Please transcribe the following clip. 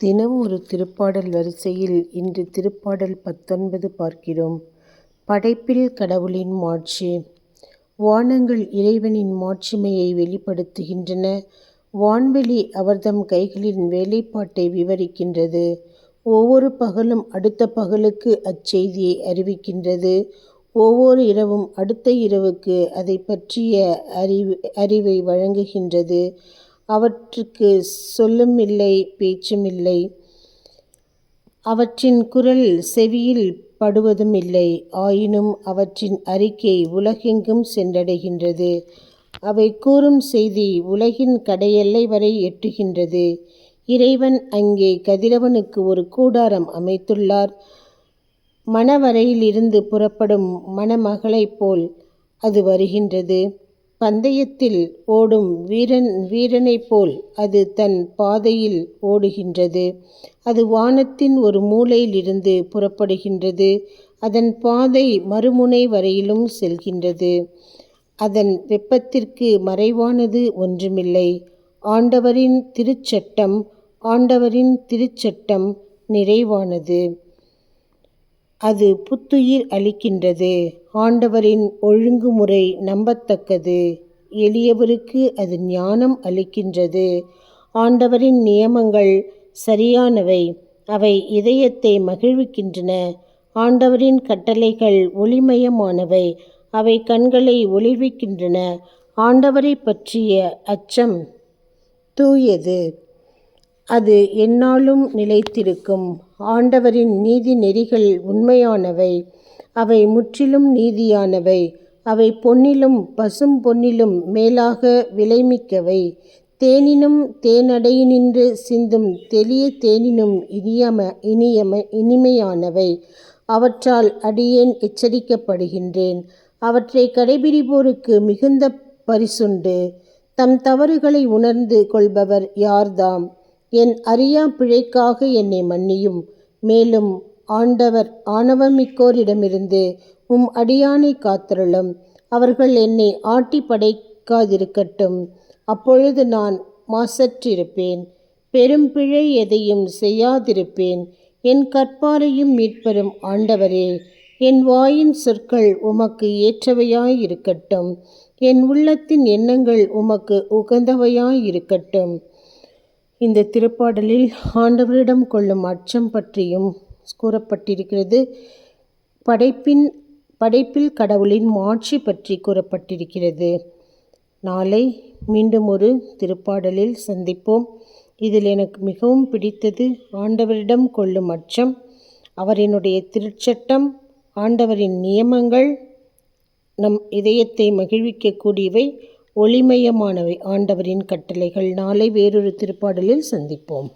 தினம் ஒரு திருப்பாடல் வரிசையில் இன்று திருப்பாடல் 19 பார்க்கிறோம். படைப்பில் கடவுளின் மாட்சி. வானங்கள் இறைவனின் மாட்சிமையை வெளிப்படுத்துகின்றன. வான்வெளி அவர்தம் கைகளின் வேலைப்பாட்டை விவரிக்கின்றது. ஒவ்வொரு பகலும் அடுத்த பகலுக்கு அச்செய்தியை அறிவிக்கின்றது. ஒவ்வொரு இரவும் அடுத்த இரவுக்கு அதை பற்றிய அறிவை வழங்குகின்றது. அவற்றுக்கு சொல்லும் இல்லை, பேச்சும் இல்லை. அவற்றின் குரல் செவியில் படுவதும் இல்லை. ஆயினும் அவற்றின் அறிக்கை உலகெங்கும் சென்றடைகின்றது. அவை கூறும் செய்தி உலகின் கடையெல்லை வரை எட்டுகின்றது. இறைவன் அங்கே கதிரவனுக்கு ஒரு கூடாரம் அமைத்துள்ளார். மணவறையிலிருந்து புறப்படும் மணமகளைப் போல் அது வருகின்றது. பந்தயத்தில் ஓடும் வீரனைப் போல் அது தன் பாதையில் ஓடுகின்றது. அது வானத்தின் ஒரு மூலையிலிருந்து புறப்படுகின்றது. அதன் பாதை மறுமுனை வரையிலும் செல்கின்றது. அதன் வெப்பத்திற்கு மறைவானது ஒன்றுமில்லை. ஆண்டவரின் திருச்சட்டம் நிறைவானது. அது புத்துயிர் அளிக்கின்றது. ஆண்டவரின் ஒழுங்குமுறை நம்பத்தக்கது. எளியவருக்கு அது ஞானம் அளிக்கின்றது. ஆண்டவரின் நியமங்கள் சரியானவை. அவை இதயத்தை மகிழ்விக்கின்றன. ஆண்டவரின் கட்டளைகள் ஒளிமயமானவை. அவை கண்களை ஒளிர்விக்கின்றன. ஆண்டவரை பற்றிய அச்சம் தூயது. அது எந்நாளும் நிலைத்திருக்கும். ஆண்டவரின் நீதி நெறிகள் உண்மையானவை. அவை முற்றிலும் நீதியானவை. அவை பொன்னிலும் பசும் பொன்னிலும் மேலாக விலைமிக்கவை. தேனினும் தேனடையினின்று சிந்தும் தெளிய தேனினும் இனிமையானவை. அவற்றால் அடியேன் எச்சரிக்கப்படுகின்றேன். அவற்றை கடைபிடிப்போருக்கு மிகுந்த பரிசுண்டு. தம் தவறுகளை உணர்ந்து கொள்பவர் யார்தாம்? என் அறியா பிழைக்காக என்னை மன்னியும். மேலும் ஆண்டவர் ஆணவமிக்கோரிடமிருந்து உம் அடியானை காத்தருளும். அவர்கள் என்னை ஆட்டி படைக்காதிருக்கட்டும். அப்பொழுது நான் மாசற்றிருப்பேன். பெரும் பிழை எதையும் செய்யாதிருப்பேன். என் கற்பாரையும் மீட்பரும் ஆண்டவரே. என் வாயின் சொற்கள் உமக்கு ஏற்றவையாயிருக்கட்டும். என் உள்ளத்தின் எண்ணங்கள் உமக்கு உகந்தவையாயிருக்கட்டும். இந்த திருப்பாடலில் ஆண்டவரிடம் கொள்ளும் அச்சம் பற்றியும் கூறப்பட்டிருக்கிறது. படைப்பில் கடவுளின் மாட்சி பற்றி கூறப்பட்டிருக்கிறது. நாளை மீண்டும் ஒரு திருப்பாடலில் சந்திப்போம். இதில் எனக்கு மிகவும் பிடித்தது ஆண்டவரிடம் கொள்ளும் அச்சம், அவரினுடைய திருச்சட்டம், ஆண்டவரின் நியமங்கள் நம் இதயத்தை மகிழ்விக்கக்கூடியவை, ஒளிமயமானவை ஆண்டவரின் கட்டளைகள். நாளை வேறொரு திருப்பாடலில் சந்திப்போம்.